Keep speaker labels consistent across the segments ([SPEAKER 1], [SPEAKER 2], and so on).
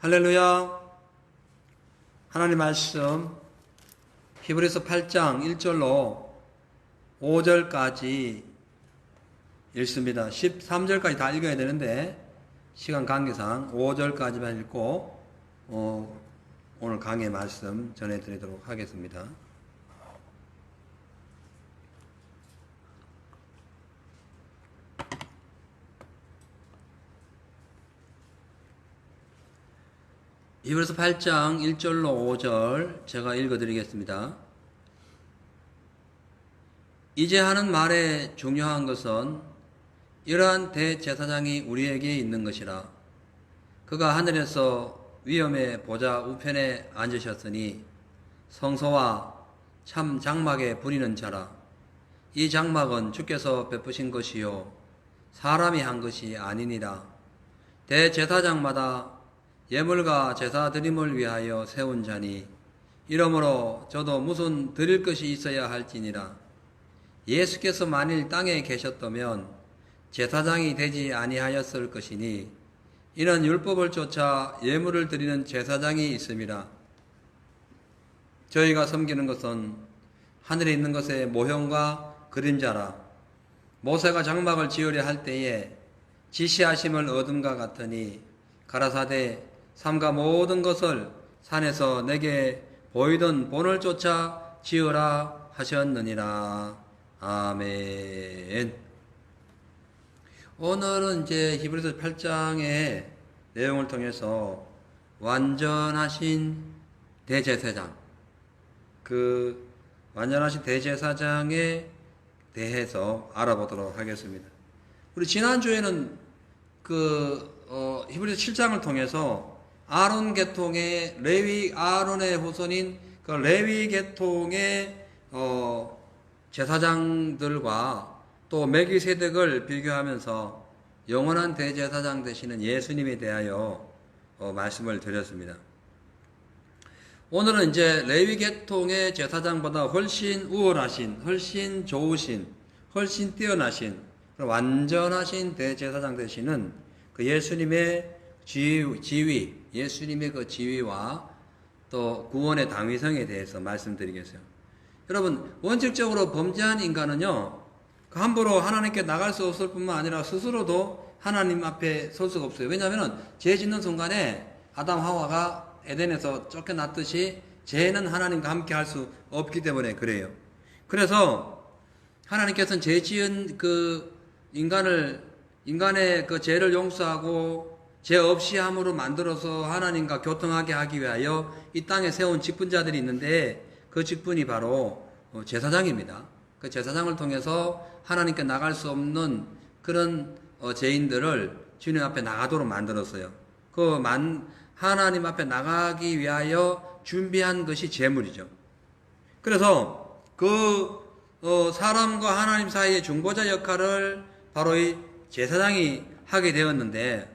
[SPEAKER 1] 할렐루야. 하나님 말씀 히브리서 8장 1절로 5절까지 읽습니다. 13절까지 다 읽어야 되는데 시간 관계상 5절까지만 읽고 오늘 강의 말씀 전해드리도록 하겠습니다. 히브리서 8장 1절로 5절 제가 읽어드리겠습니다. 이제 하는 말의 중요한 것은 이러한 대제사장이 우리에게 있는 것이라. 그가 하늘에서 위엄의 보좌 우편에 앉으셨으니 성소와 참 장막에 부리는 자라. 이 장막은 주께서 베푸신 것이요 사람이 한 것이 아니니라. 대제사장마다 예물과 제사 드림을 위하여 세운 자니 이러므로 저도 무슨 드릴 것이 있어야 할지니라. 예수께서 만일 땅에 계셨다면 제사장이 되지 아니하였을 것이니 이는 율법을 쫓아 예물을 드리는 제사장이 있음이라. 저희가 섬기는 것은 하늘에 있는 것의 모형과 그림자라. 모세가 장막을 지으려 할 때에 지시하심을 얻음과 같으니 가라사대 삼가 모든 것을 산에서 내게 보이던 본을 쫓아 지으라 하셨느니라. 아멘. 오늘은 이제 히브리서 8장의 내용을 통해서 완전하신 대제사장, 그 완전하신 대제사장에 대해서 알아보도록 하겠습니다. 우리 지난주에는 히브리서 7장을 통해서 아론 계통의 레위 아론의 후손인 그 레위 계통의 제사장들과 또 멜기세덱을 비교하면서 영원한 대제사장 되시는 예수님에 대하여 말씀을 드렸습니다. 오늘은 이제 레위 계통의 제사장보다 훨씬 우월하신, 훨씬 좋으신, 훨씬 뛰어나신 완전하신 대제사장 되시는 그 예수님의 지위, 예수님의 그 지위와 또 구원의 당위성에 대해서 말씀드리겠어요. 여러분, 원칙적으로 범죄한 인간은요, 함부로 하나님께 나갈 수 없을 뿐만 아니라 스스로도 하나님 앞에 설 수가 없어요. 왜냐하면 죄 짓는 순간에 아담 하와가 에덴에서 쫓겨났듯이 죄는 하나님과 함께 할 수 없기 때문에 그래요. 그래서 하나님께서는 죄 지은 그 인간의 그 죄를 용서하고 죄 없이 함으로 만들어서 하나님과 교통하게 하기 위하여 이 땅에 세운 직분자들이 있는데 그 직분이 바로 제사장입니다. 그 제사장을 통해서 하나님께 나갈 수 없는 그런 죄인들을 주님 앞에 나가도록 만들었어요. 하나님 앞에 나가기 위하여 준비한 것이 제물이죠. 그래서 사람과 하나님 사이의 중보자 역할을 바로 이 제사장이 하게 되었는데,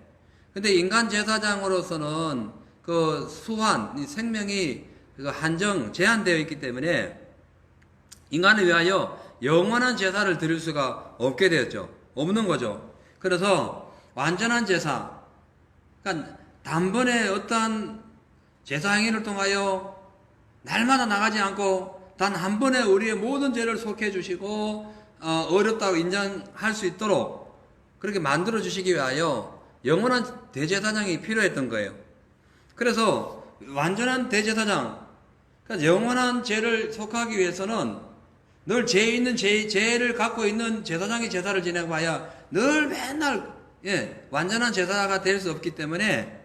[SPEAKER 1] 근데 인간 제사장으로서는 그 생명이 제한되어 있기 때문에 인간을 위하여 영원한 제사를 드릴 수가 없게 되었죠. 없는 거죠. 그래서 완전한 제사, 그러니까 단번에 어떠한 제사 행위를 통하여 날마다 나가지 않고 단 한 번에 우리의 모든 죄를 속해 주시고 어렵다고 인정할 수 있도록 그렇게 만들어 주시기 위하여 영원한 대제사장이 필요했던 거예요. 그래서 완전한 대제사장, 그러니까 영원한 죄를 속하기 위해서는 늘 죄 있는 죄를 갖고 있는 제사장이 제사를 지내고 봐야 늘 맨날 완전한 제사가 될 수 없기 때문에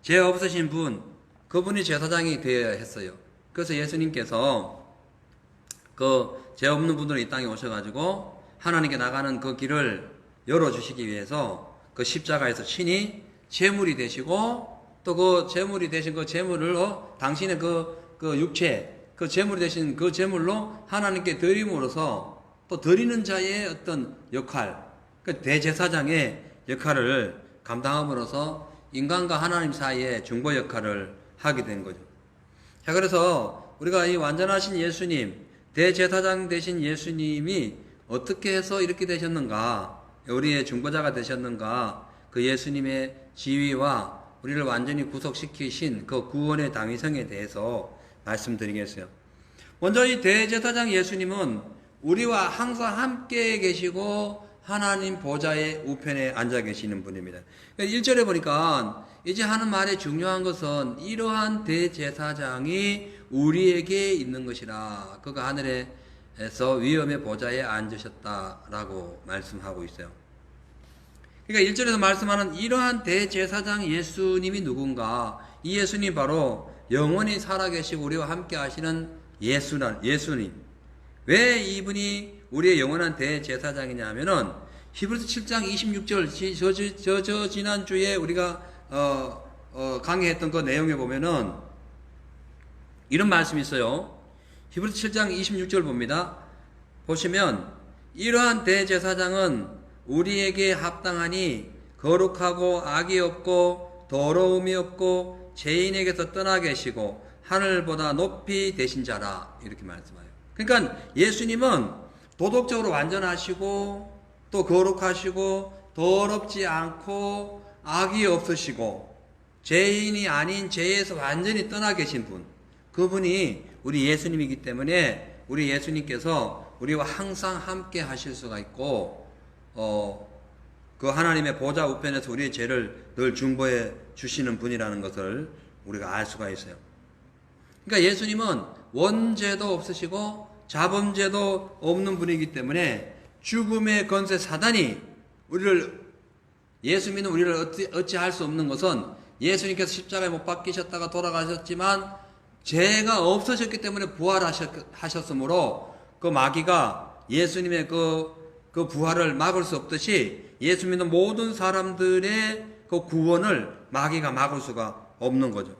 [SPEAKER 1] 죄 없으신 분, 그분이 제사장이 되어야 했어요. 그래서 예수님께서 그 죄 없는 분들은 이 땅에 오셔가지고 하나님께 나가는 그 길을 열어주시기 위해서 그 십자가에서 친히 제물이 되시고 또 그 제물이 되신 그 제물로 당신의 그 육체, 그 제물이 되신 그 제물로 하나님께 드림으로써 또 드리는 자의 어떤 역할, 그 대제사장의 역할을 감당함으로써 인간과 하나님 사이의 중보 역할을 하게 된 거죠. 자, 그래서 우리가 이 완전하신 예수님, 대제사장 되신 예수님이 어떻게 해서 이렇게 되셨는가, 우리의 중보자가 되셨는가, 그 예수님의 지위와 우리를 완전히 구속시키신 그 구원의 당위성에 대해서 말씀드리겠어요. 먼저 이 대제사장 예수님은 우리와 항상 함께 계시고 하나님 보좌의 우편에 앉아 계시는 분입니다. 1절에 보니까 이제 하는 말의 중요한 것은 이러한 대제사장이 우리에게 있는 것이라. 그가 하늘에서 위엄의 보좌에 앉으셨다라고 말씀하고 있어요. 그러니까 1절에서 말씀하는 이러한 대제사장 예수님이 누군가? 이 예수님 바로 영원히 살아계시고 우리와 함께 하시는 예수님. 왜 이분이 우리의 영원한 대제사장이냐 하면은 히브리서 7장 26절 지난주에 우리가 강의했던 그 내용에 보면은 이런 말씀이 있어요. 히브리서 7장 26절 봅니다. 보시면 이러한 대제사장은 우리에게 합당하니 거룩하고 악이 없고 더러움이 없고 죄인에게서 떠나 계시고 하늘보다 높이 되신 자라. 이렇게 말씀해요. 그러니까 예수님은 도덕적으로 완전하시고 또 거룩하시고 더럽지 않고 악이 없으시고 죄인이 아닌 죄에서 완전히 떠나 계신 분, 그분이 우리 예수님이기 때문에 우리 예수님께서 우리와 항상 함께 하실 수가 있고 그 하나님의 보좌 우편에서 우리의 죄를 늘 중보해 주시는 분이라는 것을 우리가 알 수가 있어요. 그러니까 예수님은 원죄도 없으시고 자범죄도 없는 분이기 때문에 죽음의 권세 사단이 예수 믿는 우리를 어찌할 수 없는 것은 예수님께서 십자가에 못 박히셨다가 돌아가셨지만 죄가 없으셨기 때문에 부활하셨으므로 그 마귀가 예수님의 그 부활을 막을 수 없듯이 예수 믿는 모든 사람들의 그 구원을 마귀가 막을 수가 없는 거죠.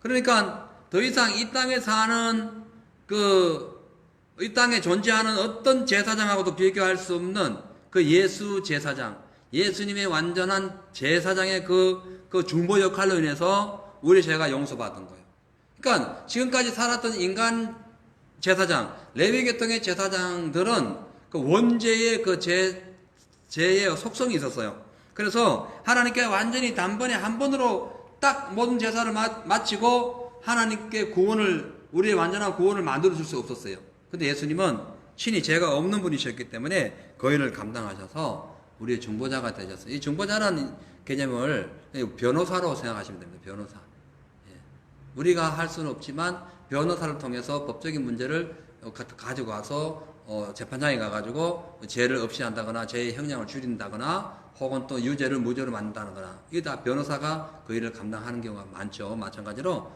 [SPEAKER 1] 그러니까 더 이상 이 땅에 사는 이 땅에 존재하는 어떤 제사장하고도 비교할 수 없는 그 예수 제사장, 예수님의 완전한 제사장의 그 중보 역할로 인해서 우리 죄가 용서받은 거예요. 그러니까 지금까지 살았던 인간 제사장, 레위 계통의 제사장들은 그 원죄의 그 죄의 속성이 있었어요. 그래서 하나님께 완전히 단번에 한 번으로 딱 모든 제사를 마치고 하나님께 우리의 완전한 구원을 만들어 줄 수 없었어요. 근데 예수님은 친히 죄가 없는 분이셨기 때문에 그 일을 감당하셔서 우리의 중보자가 되셨어요. 이 중보자라는 개념을 변호사로 생각하시면 됩니다. 변호사. 우리가 할 수는 없지만 변호사를 통해서 법적인 문제를 가지고 와서 재판장에 가가지고 죄를 없이 한다거나 죄의 형량을 줄인다거나 혹은 또 유죄를 무죄로 만든다거나 이게 다 변호사가 그 일을 감당하는 경우가 많죠. 마찬가지로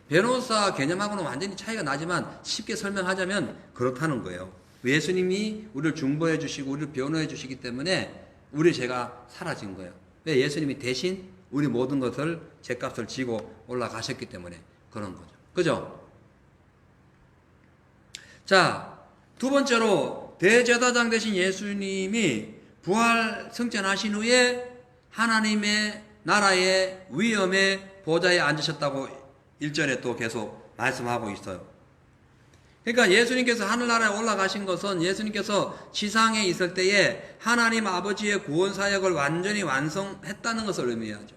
[SPEAKER 1] 변호사 개념하고는 완전히 차이가 나지만 쉽게 설명하자면 그렇다는 거예요. 예수님이 우리를 중보해 주시고 우리를 변호해 주시기 때문에 우리 죄가 사라진 거예요. 왜? 예수님이 대신 우리 모든 것을 죄값을 지고 올라가셨기 때문에 그런 거죠. 그죠? 자, 두 번째로 대제사장 되신 예수님이 부활 승천하신 후에 하나님의 나라의 위엄의 보좌에 앉으셨다고 1절에 또 계속 말씀하고 있어요. 그러니까 예수님께서 하늘나라에 올라가신 것은 예수님께서 지상에 있을 때에 하나님 아버지의 구원 사역을 완전히 완성했다는 것을 의미하죠.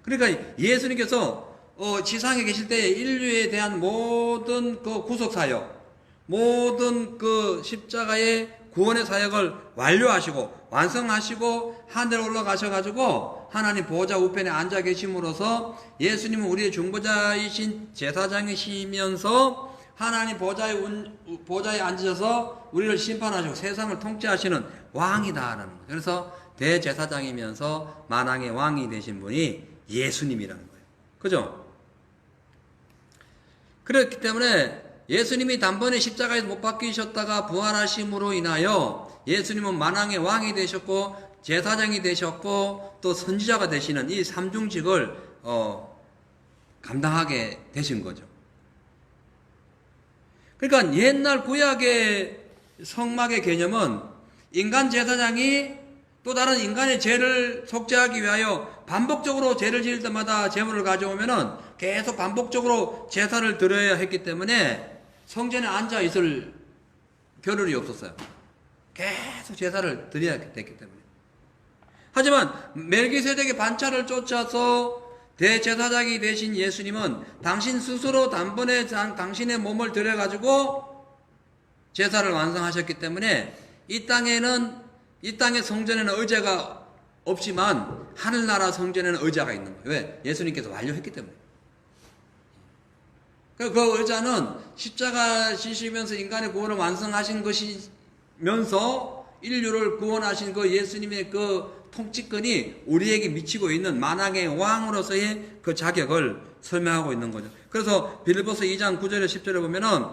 [SPEAKER 1] 그러니까 예수님께서 지상에 계실 때에 인류에 대한 모든 그 구속 사역, 모든 그 십자가의 구원의 사역을 완료하시고 완성하시고 하늘에 올라가셔가지고 하나님 보좌 우편에 앉아 계심으로써 예수님은 우리의 중보자이신 제사장이시면서 하나님 보좌에 앉으셔서 우리를 심판하시고 세상을 통치하시는 왕이다라는 거예요. 그래서 대제사장이면서 만왕의 왕이 되신 분이 예수님이라는 거예요. 그죠? 그렇기 때문에 예수님이 단번에 십자가에서 못 박히셨다가 부활하심으로 인하여 예수님은 만왕의 왕이 되셨고 제사장이 되셨고 또 선지자가 되시는 이 삼중직을 감당하게 되신 거죠. 그러니까 옛날 구약의 성막의 개념은 인간 제사장이 또 다른 인간의 죄를 속죄하기 위하여 반복적으로 죄를 지을 때마다 제물을 가져오면은 계속 반복적으로 제사를 드려야 했기 때문에 성전에 앉아 있을 겨를이 없었어요. 계속 제사를 드려야 됐기 때문에. 하지만 멜기세덱의 반차를 쫓아서 대제사장이 되신 예수님은 당신 스스로 단번에 당신의 몸을 들여가지고 제사를 완성하셨기 때문에 이 땅의 성전에는 의자가 없지만 하늘나라 성전에는 의자가 있는 거예요. 왜? 예수님께서 완료했기 때문에. 그 의자는 십자가 지시면서 인간의 구원을 완성하신 것이면서 인류를 구원하신 그 예수님의 그 통치권이 우리에게 미치고 있는 만왕의 왕으로서의 그 자격을 설명하고 있는 거죠. 그래서 빌립보서 2장 9절에 10절에 보면은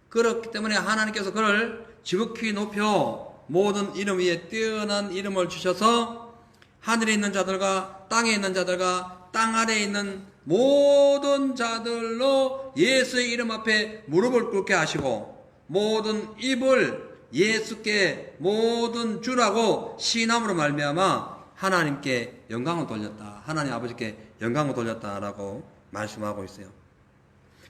[SPEAKER 1] 그렇기 때문에 하나님께서 그를 지극히 높여 모든 이름 위에 뛰어난 이름을 주셔서 하늘에 있는 자들과 땅에 있는 자들과 땅 아래에 있는 모든 자들로 예수의 이름 앞에 무릎을 꿇게 하시고 모든 입을 예수께 모든 주라고 시인함으로 말미암아 하나님께 영광을 돌렸다. 하나님 아버지께 영광을 돌렸다라고 말씀하고 있어요.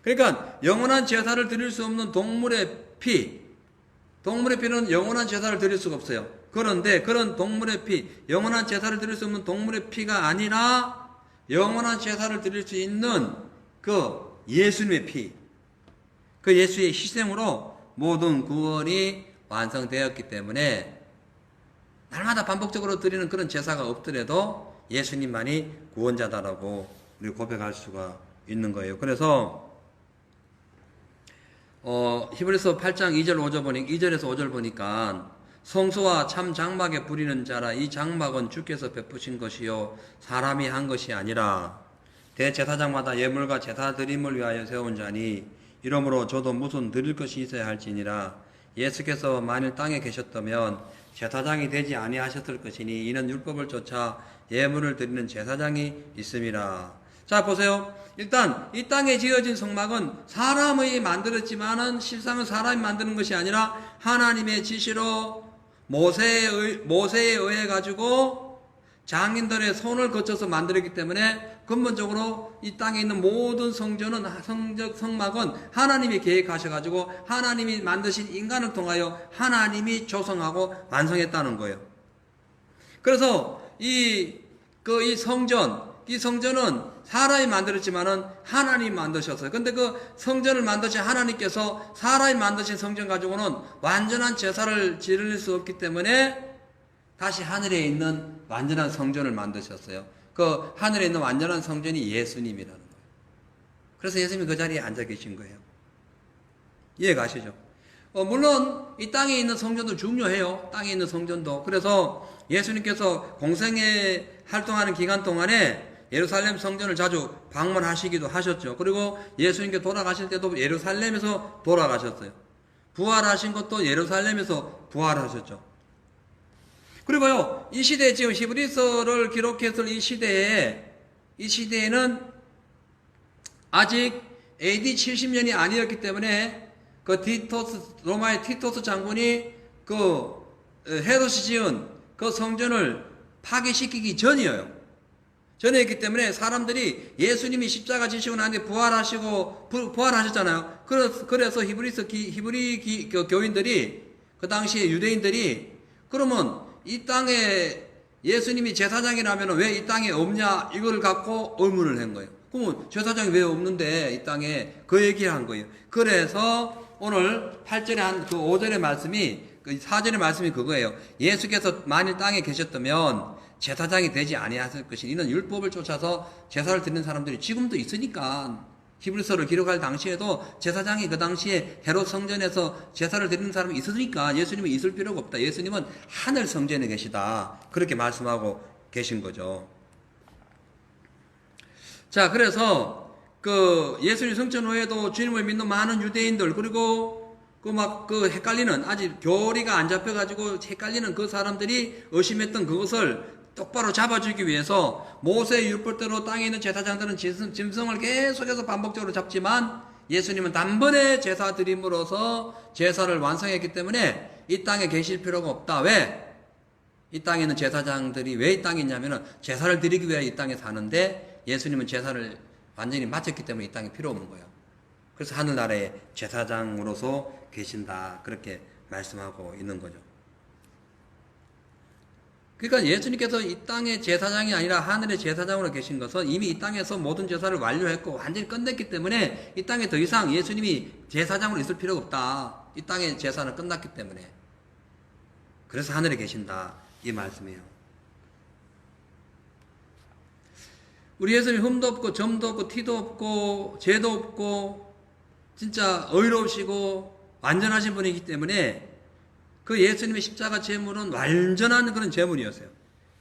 [SPEAKER 1] 그러니까 영원한 제사를 드릴 수 없는 동물의 피는 영원한 제사를 드릴 수가 없어요. 그런데 그런 동물의 피, 영원한 제사를 드릴 수 없는 동물의 피가 아니라 영원한 제사를 드릴 수 있는 그 예수님의 피, 그 예수의 희생으로 모든 구원이 완성되었기 때문에 날마다 반복적으로 드리는 그런 제사가 없더라도 예수님만이 구원자다라고 우리 고백할 수가 있는 거예요. 그래서 히브리서 8장 2절에서 5절 보니까 성소와 참 장막에 부리는 자라 이 장막은 주께서 베푸신 것이요 사람이 한 것이 아니라 대제사장마다 예물과 제사 드림을 위하여 세운 자니 이러므로 저도 무슨 드릴 것이 있어야 할지니라. 예수께서 만일 땅에 계셨다면 제사장이 되지 아니하셨을 것이니 이는 율법을 쫓아 예물을 드리는 제사장이 있음이라. 자 보세요. 일단 이 땅에 지어진 성막은 사람이 만들었지만은 실상은 사람이 만드는 것이 아니라 하나님의 지시로 모세에 의해 가지고 장인들의 손을 거쳐서 만들었기 때문에 근본적으로 이 땅에 있는 모든 성막은 하나님이 계획하셔가지고 하나님이 만드신 인간을 통하여 하나님이 조성하고 완성했다는 거예요. 그래서 이 성전은 사람이 만들었지만은 하나님이 만드셨어요. 근데 그 성전을 만드신 하나님께서 사람이 만드신 성전 가지고는 완전한 제사를 지를 수 없기 때문에 다시 하늘에 있는 완전한 성전을 만드셨어요. 그 하늘에 있는 완전한 성전이 예수님이라는 거예요. 그래서 예수님이 그 자리에 앉아 계신 거예요. 이해가시죠? 물론 이 땅에 있는 성전도 중요해요. 땅에 있는 성전도. 그래서 예수님께서 공생에 활동하는 기간 동안에 예루살렘 성전을 자주 방문하시기도 하셨죠. 그리고 예수님께 돌아가실 때도 예루살렘에서 돌아가셨어요. 부활하신 것도 예루살렘에서 부활하셨죠. 그리고요, 이 시대에 지금 히브리서를 기록했을 이 시대에는 아직 AD 70년이 아니었기 때문에 로마의 티토스 장군이 헤롯이 지은 그 성전을 파괴시키기 전이에요. 전이었기 때문에 사람들이 예수님이 십자가 지시고 난 뒤에 부활하셨잖아요. 그래서 히브리 교인들이, 그 당시에 유대인들이, 그러면 이 땅에 예수님이 제사장이라면 왜 이 땅에 없냐, 이걸 갖고 의문을 한 거예요. 그러면 제사장이 왜 없는데 이 땅에, 그 얘기를 한 거예요. 그래서 오늘 8절에 한 그 5절의 말씀이, 그 4절의 말씀이 그거예요. 예수께서 만일 땅에 계셨다면 제사장이 되지 아니하실 것이니 이는 율법을 쫓아서 제사를 드리는 사람들이 지금도 있으니까, 히브리서를 기록할 당시에도 제사장이 그 당시에 헤롯 성전에서 제사를 드리는 사람이 있으니까 예수님은 있을 필요가 없다. 예수님은 하늘 성전에 계시다. 그렇게 말씀하고 계신 거죠. 자, 그래서 예수님 성전 후에도 주님을 믿는 많은 유대인들, 그리고 헷갈리는, 아직 교리가 안 잡혀가지고 헷갈리는 그 사람들이 의심했던 그것을 똑바로 잡아주기 위해서 모세의 율법대로 땅에 있는 제사장들은 짐승을 계속해서 반복적으로 잡지만 예수님은 단번에 제사 드림으로써 제사를 완성했기 때문에 이 땅에 계실 필요가 없다. 왜? 이 땅에 있는 제사장들이 왜 이 땅에 있냐면은 제사를 드리기 위해 이 땅에 사는데 예수님은 제사를 완전히 마쳤기 때문에 이 땅에 필요 없는 거예요. 그래서 하늘나라의 제사장으로서 계신다. 그렇게 말씀하고 있는 거죠. 그러니까 예수님께서 이 땅의 제사장이 아니라 하늘의 제사장으로 계신 것은 이미 이 땅에서 모든 제사를 완료했고 완전히 끝냈기 때문에 이 땅에 더 이상 예수님이 제사장으로 있을 필요가 없다. 이 땅의 제사는 끝났기 때문에. 그래서 하늘에 계신다. 이 말씀이에요. 우리 예수님 흠도 없고 점도 없고 티도 없고 죄도 없고 진짜 의로우시고 완전하신 분이기 때문에 그 예수님의 십자가 제물은 완전한 그런 제물이었어요.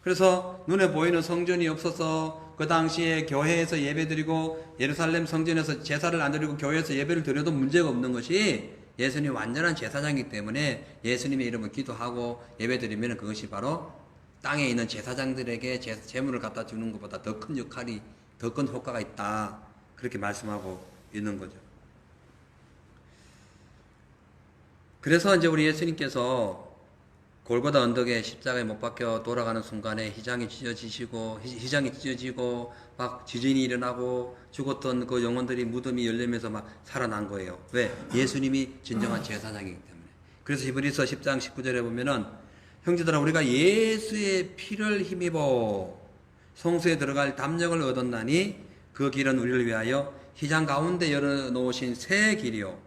[SPEAKER 1] 그래서 눈에 보이는 성전이 없어서 그 당시에 교회에서 예배드리고 예루살렘 성전에서 제사를 안 드리고 교회에서 예배를 드려도 문제가 없는 것이 예수님이 완전한 제사장이기 때문에 예수님의 이름을 기도하고 예배드리면 그것이 바로 땅에 있는 제사장들에게 제물을 갖다 주는 것보다 더 큰 역할이, 더 큰 효과가 있다. 그렇게 말씀하고 있는 거죠. 그래서 이제 우리 예수님께서 골고다 언덕에 십자가에 못 박혀 돌아가는 순간에 휘장이 찢어지고 막 지진이 일어나고 죽었던 그 영혼들이 무덤이 열리면서 막 살아난 거예요. 왜? 예수님이 진정한 제사장이기 때문에. 그래서 히브리서 10장 19절에 보면은 형제들아 우리가 예수의 피를 힘입어 성소에 들어갈 담력을 얻었나니 그 길은 우리를 위하여 휘장 가운데 열어놓으신 새 길이요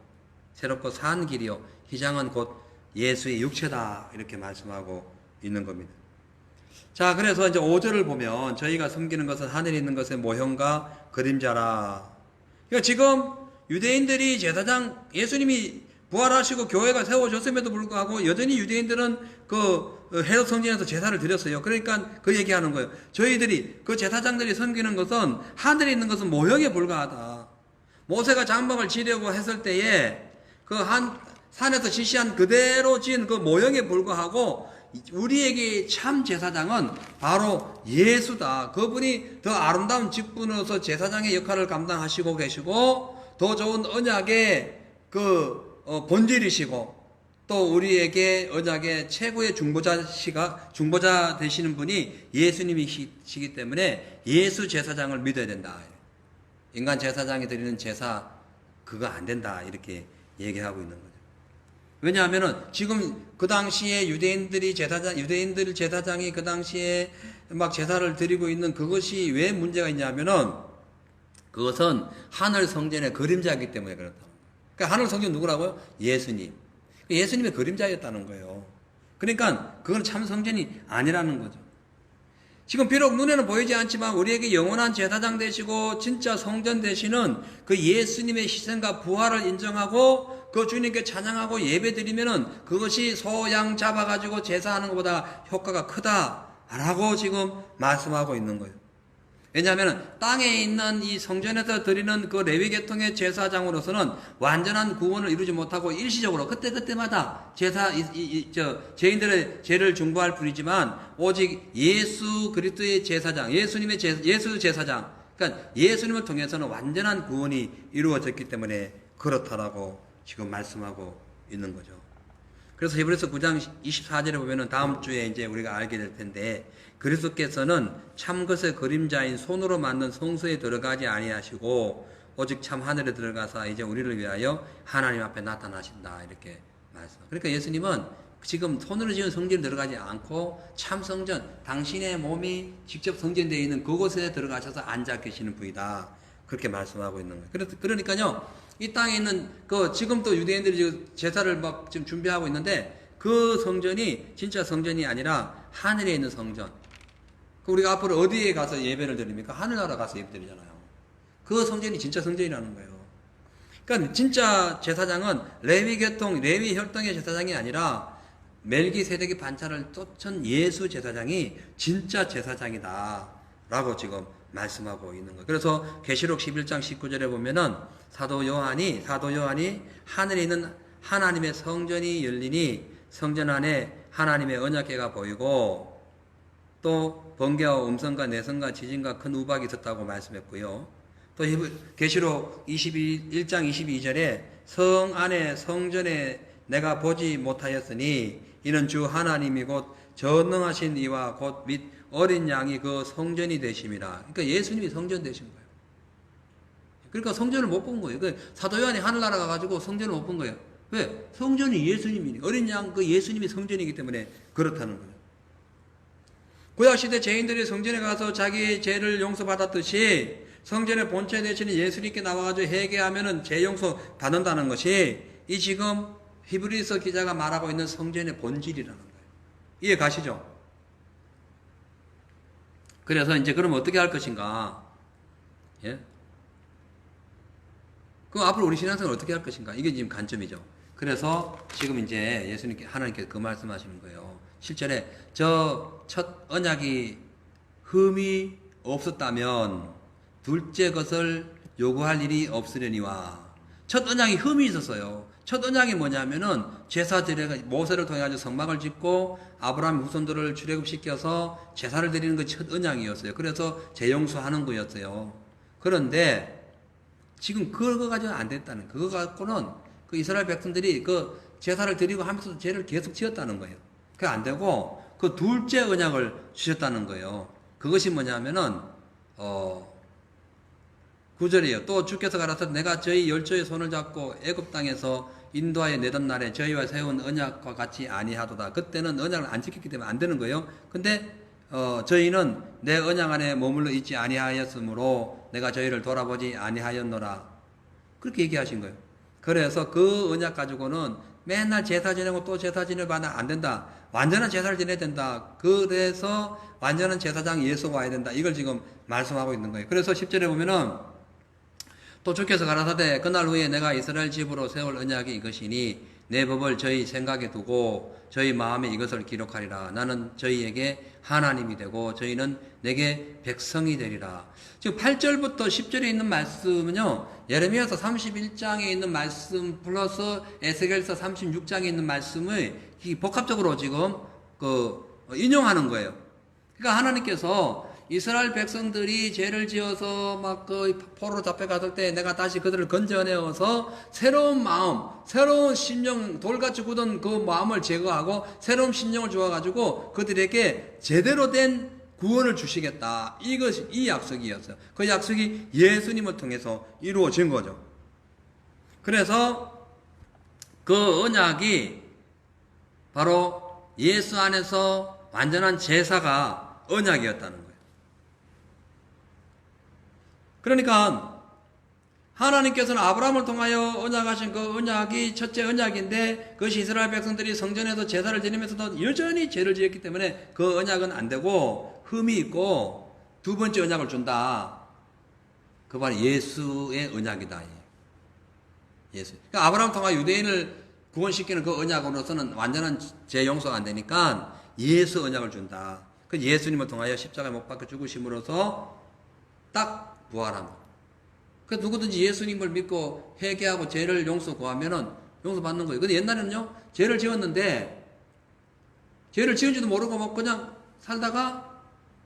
[SPEAKER 1] 새롭고 산 길이요 휘장은 곧 예수의 육체다 이렇게 말씀하고 있는 겁니다. 자, 그래서 이제 5절을 보면 저희가 섬기는 것은 하늘에 있는 것의 모형과 그림자라. 그러니까 지금 유대인들이 제사장 예수님이 부활하시고 교회가 세워졌음에도 불구하고 여전히 유대인들은 그 헤롯 성전에서 제사를 드렸어요. 그러니까 그 얘기하는 거예요. 저희들이 그 제사장들이 섬기는 것은 하늘에 있는 것은 모형에 불과하다. 모세가 장막을 지려고 했을 때에 그 산에서 지시한 그대로 지은 그 모형에 불과하고 우리에게 참 제사장은 바로 예수다. 그분이 더 아름다운 직분으로서 제사장의 역할을 감당하시고 계시고 더 좋은 언약의 본질이시고 또 우리에게 언약의 최고의 중보자 되시는 분이 예수님이시기 때문에 예수 제사장을 믿어야 된다. 인간 제사장이 드리는 제사 그거 안 된다 이렇게 얘기하고 있는 거죠. 왜냐하면은 지금 그 당시에 유대인들 제사장이 그 당시에 막 제사를 드리고 있는 그것이 왜 문제가 있냐면은 그것은 하늘 성전의 그림자이기 때문에 그렇다. 그러니까 하늘 성전 누구라고요? 예수님. 예수님의 그림자였다는 거예요. 그러니까 그건 참 성전이 아니라는 거죠. 지금 비록 눈에는 보이지 않지만 우리에게 영원한 제사장 되시고 진짜 성전 되시는 그 예수님의 희생과 부활을 인정하고 그 주님께 찬양하고 예배드리면은 그것이 소양 잡아가지고 제사하는 것보다 효과가 크다라고 지금 말씀하고 있는 거예요. 왜냐하면 땅에 있는 이 성전에서 드리는 그 레위 계통의 제사장으로서는 완전한 구원을 이루지 못하고 일시적으로 그때마다 죄인들의 죄를 중보할 뿐이지만 오직 예수 그리스도의 제사장, 예수 제사장, 그러니까 예수님을 통해서는 완전한 구원이 이루어졌기 때문에 그렇다라고 지금 말씀하고 있는 거죠. 그래서 히브리서 9장 24절에 보면은 다음 주에 이제 우리가 알게 될 텐데 그리스도께서는 참 것의 그림자인 손으로 만든 성소에 들어가지 아니하시고 오직 참 하늘에 들어가서 이제 우리를 위하여 하나님 앞에 나타나신다 이렇게 말씀. 그러니까 예수님은 지금 손으로 지은 성전에 들어가지 않고 참 성전, 당신의 몸이 직접 성전되어 있는 그곳에 들어가셔서 앉아 계시는 분이다. 그렇게 말씀하고 있는 거예요. 그러니까요, 이 땅에 있는 지금도 유대인들이 지금 제사를 막 지금 준비하고 있는데 그 성전이 진짜 성전이 아니라 하늘에 있는 성전. 우리가 앞으로 어디에 가서 예배를 드립니까? 하늘나라 가서 예배 드리잖아요. 그 성전이 진짜 성전이라는 거예요. 그러니까 진짜 제사장은 레위 혈통의 제사장이 아니라 멜기세덱의 반차를 쫓은 예수 제사장이 진짜 제사장이다 라고 지금 말씀하고 있는 거예요. 그래서 계시록 11장 19절에 보면은 사도 요한이 하늘에 있는 하나님의 성전이 열리니 성전 안에 하나님의 언약궤가 보이고 또 번개와 음성과 내성과 지진과 큰 우박이 있었다고 말씀했고요. 또 계시록 1장 22절에 성 안에 성전에 내가 보지 못하였으니 이는 주 하나님이 곧 전능하신 이와 곧 및 어린 양이 그 성전이 되심이라. 그러니까 예수님이 성전 되신 거예요. 그러니까 성전을 못 본 거예요. 사도 요한이 하늘나라 가가지고 성전을 못 본 거예요. 왜? 성전이 예수님이니 어린 양 그 예수님이 성전이기 때문에 그렇다는 거예요. 구약시대 죄인들이 성전에 가서 자기 죄를 용서받았듯이 성전의 본체 대신에 예수님께 나와가지고 회개하면은 죄 용서 받는다는 것이 이 지금 히브리서 기자가 말하고 있는 성전의 본질이라는 거예요. 이해 가시죠? 그래서 이제 그럼 어떻게 할 것인가? 예? 그럼 앞으로 우리 신앙생활 어떻게 할 것인가? 이게 지금 관점이죠. 그래서 지금 이제 예수님께, 하나님께 그 말씀하시는 거예요. 7절에 저 첫 언약이 흠이 없었다면 둘째 것을 요구할 일이 없으려니와. 첫 언약이 흠이 있었어요. 첫 언약이 뭐냐면은 제사 드려가 모세를 통해 가지고 성막을 짓고 아브라함 후손들을 출애굽시켜서 제사를 드리는 그 첫 언약이었어요. 그래서 재용서하는 거였어요. 그런데 지금 그거 가지고는 안 됐다는, 그거 갖고는 그 이스라엘 백성들이 그 제사를 드리고 하면서 죄를 계속 지었다는 거예요. 그게 안 되고 그 둘째 언약을 주셨다는 거예요. 그것이 뭐냐면은 9절이에요. 또 주께서 가라사대 내가 저희 열조의 손을 잡고 애굽 땅에서 인도하여 내던 날에 저희와 세운 언약과 같이 아니하도다. 그때는 언약을 안 지켰기 때문에 안 되는 거예요. 근데 저희는 내 언약 안에 머물러 있지 아니하였으므로 내가 저희를 돌아보지 아니하였노라. 그렇게 얘기하신 거예요. 그래서 그 언약 가지고는 맨날 제사 지내고 또 제사 지내면 안 된다. 완전한 제사를 지내야 된다. 그래서 완전한 제사장 예수가 와야 된다. 이걸 지금 말씀하고 있는 거예요. 그래서 10절에 보면은 또 주께서 가라사대 그날 후에 내가 이스라엘 집으로 세울 언약이 이것이니 내 법을 저희 생각에 두고 저희 마음에 이것을 기록하리라. 나는 저희에게 하나님이 되고 저희는 내게 백성이 되리라. 지금 8절부터 10절에 있는 말씀은요, 예레미야서 31장에 있는 말씀 플러스 에스겔서 36장에 있는 말씀을 복합적으로 지금 인용하는 거예요. 그러니까 하나님께서 이스라엘 백성들이 죄를 지어서 막 포로로 잡혀갔을 때 내가 다시 그들을 건져내어서 새로운 마음, 새로운 심령, 돌같이 굳은 그 마음을 제거하고 새로운 심령을 주어가지고 그들에게 제대로 된 구원을 주시겠다. 이것이 이 약속이었어요. 그 약속이 예수님을 통해서 이루어진 거죠. 그래서 그 언약이 바로 예수 안에서 완전한 제사가 언약이었다는 거예요. 그러니까 하나님께서는 아브라함을 통하여 언약하신 그 언약이 첫째 언약인데 그것이 이스라엘 백성들이 성전에서 제사를 지내면서도 여전히 죄를 지었기 때문에 그 언약은 안 되고 흠이 있고 두 번째 언약을 준다. 그 바로 예수의 언약이다. 예수. 그러니까 아브라함을 통하여 유대인을 구원시키는 그 언약으로서는 완전한 죄 용서가 안 되니까 예수 언약을 준다. 그 예수님을 통하여 십자가에 못 박혀 죽으심으로써 딱 부활함. 그 누구든지 예수님을 믿고 회개하고 죄를 용서 구하면은 용서받는 거예요. 근데 옛날에는요, 죄를 지었는데 죄를 지은지도 모르고 뭐 그냥 살다가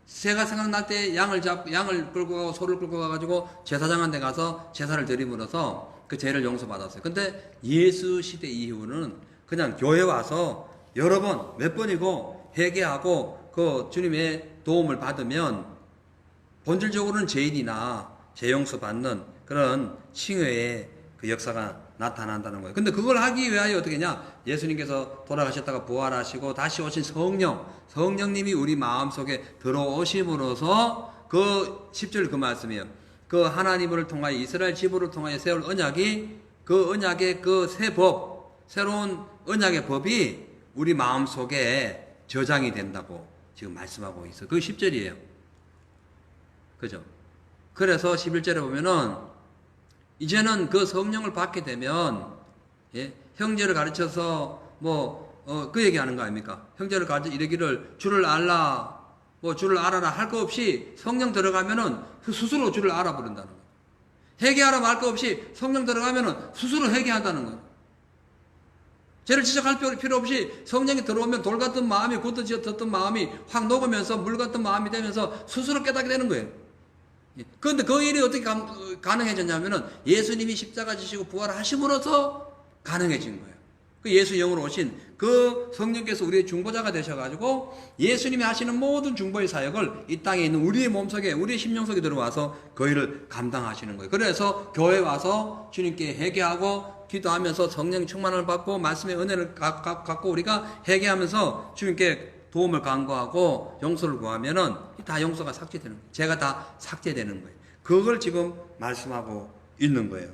[SPEAKER 1] 새가 생각날 때 양을 끌고 가고 소를 끌고 가가지고 제사장한테 가서 제사를 드림으로써 그 죄를 용서받았어요. 근데 예수 시대 이후는 그냥 교회 와서 여러 번, 몇 번이고 회개하고 그 주님의 도움을 받으면 본질적으로는 죄인이나 죄 용서받는 그런 칭의의 그 역사가 나타난다는 거예요. 근데 그걸 하기 위하여 어떻게 하냐? 예수님께서 돌아가셨다가 부활하시고 다시 오신 성령님이 우리 마음속에 들어오심으로써 그 10절 그 말씀이에요. 그 하나님을 통하여 이스라엘 지부를 통하여 세울 언약이 그 언약의 그 새 법, 새로운 언약의 법이 우리 마음속에 저장이 된다고 지금 말씀하고 있어요. 그게 10절이에요. 그죠? 그래서 11절에 보면은 이제는 그 성령을 받게 되면 형제를 가르쳐서 그 얘기하는 거 아닙니까? 형제를 가르쳐 이르기를 주를 알라 주를 알아라 할 거 없이 성령 들어가면은 스스로 주를 알아버린다는 거예요. 회개하라 말 거 없이 성령 들어가면은 스스로 회개한다는 거예요. 죄를 지적할 필요 없이 성령이 들어오면 돌 같은 마음이 굳어졌던 마음이 확 녹으면서 물 같은 마음이 되면서 스스로 깨닫게 되는 거예요. 그런데 그 일이 어떻게 가능해졌냐면은 예수님이 십자가 지시고 부활하심으로써 가능해진 거예요. 그 예수 영으로 오신 그 성령께서 우리의 중보자가 되셔가지고 예수님이 하시는 모든 중보의 사역을 이 땅에 있는 우리의 몸속에 우리의 심령 속에 들어와서 그 일을 감당하시는 거예요. 그래서 교회 와서 주님께 회개하고 기도하면서 성령 충만을 받고 말씀의 은혜를 갖고 우리가 회개하면서 주님께 도움을 간구하고 용서를 구하면은 다 용서가 삭제되는 거예요. 죄가 다 삭제되는 거예요. 그걸 지금 말씀하고 있는 거예요.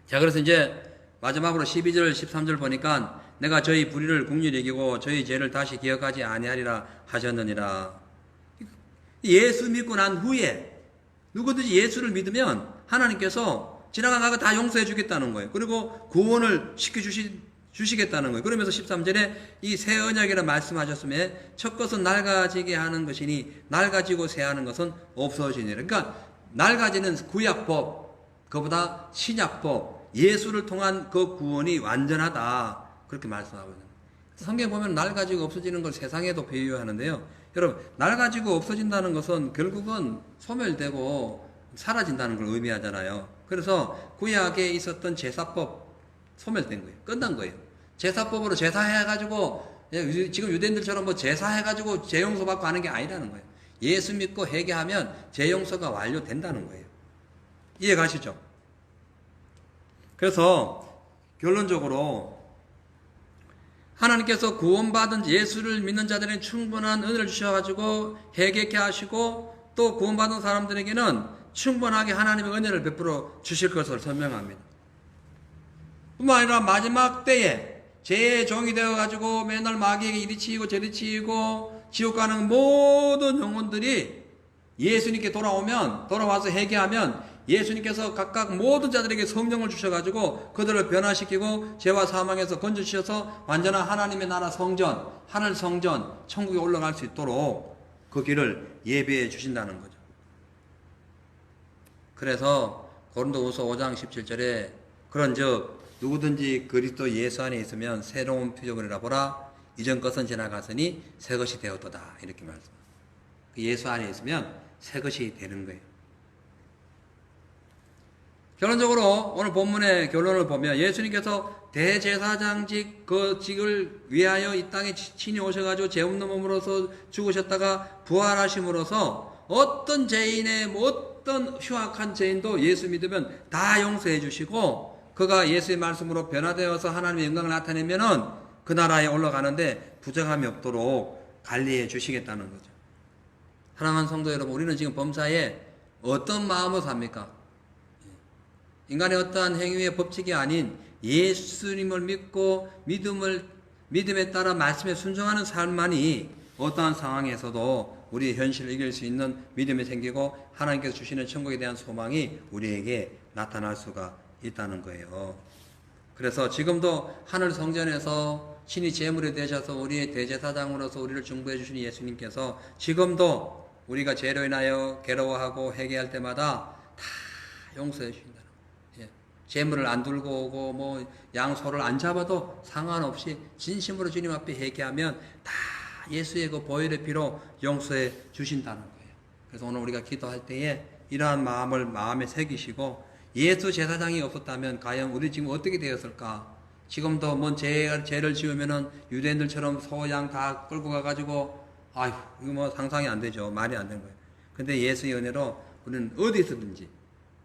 [SPEAKER 1] 자, 그래서 이제 마지막으로 12절, 13절 보니까 내가 저희 불의를 긍휼히 여기고 저희 죄를 다시 기억하지 아니하리라 하셨느니라. 예수 믿고 난 후에 누구든지 예수를 믿으면 하나님께서 지나간 거 다 용서해 주겠다는 거예요. 그리고 구원을 시켜주시겠다는 거예요. 그러면서 13절에 이 새 언약이라 말씀하셨으면 첫 것은 낡아지게 하는 것이니 낡아지고 새하는 것은 없어지니라. 그러니까 낡아지는 구약법, 그보다 신약법, 예수를 통한 그 구원이 완전하다. 그렇게 말씀하고 있는 거예요. 성경 보면 낡아지고 없어지는 걸 세상에도 비유하는데요. 여러분, 낡아지고 없어진다는 것은 결국은 소멸되고 사라진다는 걸 의미하잖아요. 그래서 구약에 있었던 제사법 소멸된 거예요. 끝난 거예요. 제사법으로 제사해가지고 지금 유대인들처럼 뭐 제사해가지고 죄용서 받고 하는 게 아니라는 거예요. 예수 믿고 회개하면 죄용서가 완료된다는 거예요. 이해 가시죠? 그래서 결론적으로 하나님께서 구원받은 예수를 믿는 자들에게 충분한 은혜를 주셔가지고 회개케 하시고 또 구원받은 사람들에게는 충분하게 하나님의 은혜를 베풀어 주실 것을 설명합니다. 뿐만 아니라 마지막 때에 죄의 종이 되어가지고 맨날 마귀에게 이리 치이고 저리 치이고 지옥 가는 모든 영혼들이 예수님께 돌아와서 회개하면 예수님께서 각각 모든 자들에게 성령을 주셔가지고 그들을 변화시키고 죄와 사망에서 건져주셔서 완전한 하나님의 나라 성전, 하늘 성전, 천국에 올라갈 수 있도록 그 길을 예비해 주신다는 거죠. 그래서 고린도후서 5장 17절에 그런즉 누구든지 그리스도 예수 안에 있으면 새로운 피조물이라 보라 이전 것은 지나갔으니 새 것이 되었도다 이렇게 말씀합니다. 예수 안에 있으면 새 것이 되는 거예요. 결론적으로 오늘 본문의 결론을 보면 예수님께서 대제사장직 그 직을 위하여 이 땅에 친히 오셔가지고 죄 없는 몸으로서 죽으셨다가 부활하심으로써 어떤 죄인의 어떤 흉악한 죄인도 예수 믿으면 다 용서해 주시고 그가 예수의 말씀으로 변화되어서 하나님의 영광을 나타내면은 그 나라에 올라가는데 부정함이 없도록 관리해 주시겠다는 거죠. 사랑하는 성도 여러분, 우리는 지금 범사에 어떤 마음으로 삽니까? 인간의 어떠한 행위의 법칙이 아닌 예수님을 믿고 믿음에 따라 말씀에 순종하는 삶만이 어떠한 상황에서도 우리의 현실을 이길 수 있는 믿음이 생기고 하나님께서 주시는 천국에 대한 소망이 우리에게 나타날 수가 있다는 거예요. 그래서 지금도 하늘 성전에서 신이 제물이 되셔서 우리의 대제사장으로서 우리를 중보해 주신 예수님께서 지금도 우리가 죄로 인하여 괴로워하고 회개할 때마다 다 용서해 주신다. 재물을 안 들고 오고 뭐 양소를 안 잡아도 상관없이 진심으로 주님 앞에 회개하면 다 예수의 그 보혈의 피로 용서해 주신다는 거예요. 그래서 오늘 우리가 기도할 때에 이러한 마음을 마음에 새기시고 예수 제사장이 없었다면 과연 우리 지금 어떻게 되었을까? 지금도 뭔 죄를 지으면은 유대인들처럼 소, 양 다 끌고 가가지고 아휴 이거 뭐 상상이 안 되죠. 말이 안 되는 거예요. 근데 예수의 은혜로 우리는 어디서든지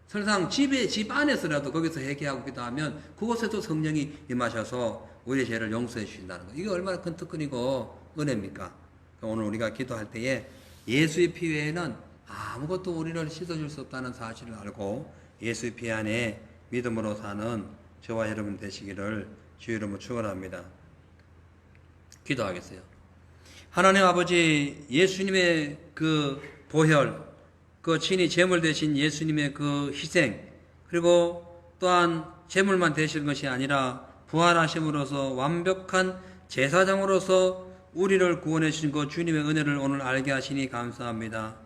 [SPEAKER 1] 설상 집 안에서라도 거기서 회개하고 기도하면 그곳에도 성령이 임하셔서 우리의 죄를 용서해 주신다는 거. 이게 얼마나 큰 특권이고 은혜입니까? 오늘 우리가 기도할 때에 예수의 피 외에는 아무것도 우리를 씻어줄 수 없다는 사실을 알고 예수의 피 안에 믿음으로 사는 저와 여러분 되시기를 주의 이름으로 축원합니다. 기도하겠어요. 하나님 아버지, 예수님의 그 보혈, 그 친히 제물 되신 예수님의 그 희생, 그리고 또한 제물만 되신 것이 아니라 부활하심으로써 완벽한 제사장으로서 우리를 구원해 주신 그 주님의 은혜를 오늘 알게 하시니 감사합니다.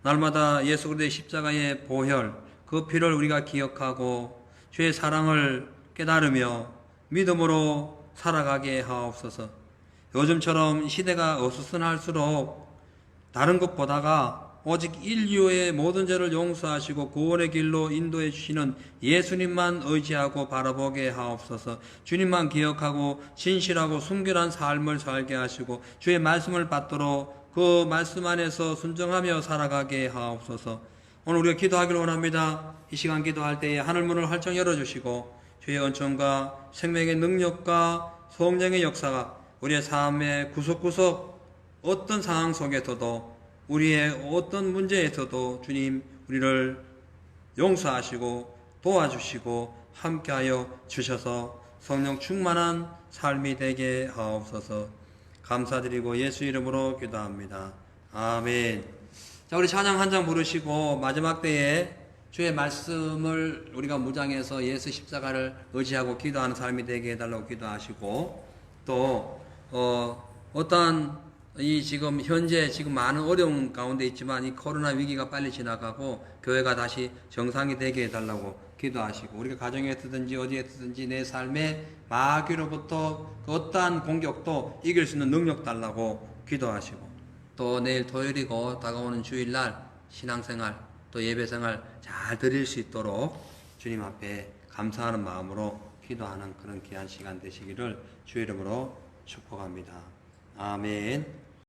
[SPEAKER 1] 날마다 예수 그리스도의 십자가의 보혈, 그 피를 우리가 기억하고 주의 사랑을 깨달으며 믿음으로 살아가게 하옵소서. 요즘처럼 시대가 어수선할수록 다른 것보다가 오직 인류의 모든 죄를 용서하시고 구원의 길로 인도해 주시는 예수님만 의지하고 바라보게 하옵소서. 주님만 기억하고 진실하고 순결한 삶을 살게 하시고 주의 말씀을 받도록 그 말씀 안에서 순종하며 살아가게 하옵소서. 오늘 우리가 기도하기를 원합니다. 이 시간 기도할 때에 하늘문을 활짝 열어주시고 주의 은총과 생명의 능력과 성령의 역사가 우리의 삶의 구석구석 어떤 상황 속에서도 우리의 어떤 문제에서도 주님 우리를 용서하시고 도와주시고 함께하여 주셔서 성령 충만한 삶이 되게 하옵소서. 감사드리고 예수 이름으로 기도합니다. 아멘. 자, 우리 찬양 한 장 부르시고 마지막 때에 주의 말씀을 우리가 묵상해서 예수 십자가를 의지하고 기도하는 삶이 되게 해달라고 기도하시고, 또 어떠한 이 지금 현재 지금 많은 어려움 가운데 있지만 이 코로나 위기가 빨리 지나가고 교회가 다시 정상이 되게 해달라고 기도하시고, 우리가 가정에 있든지 어디에 있든지 내 삶의 마귀로부터 그 어떠한 공격도 이길 수 있는 능력 달라고 기도하시고, 또 내일 토요일이고 다가오는 주일날 신앙생활 또 예배생활 잘 드릴 수 있도록 주님 앞에 감사하는 마음으로 기도하는 그런 귀한 시간 되시기를 주 이름으로 축복합니다. 아멘.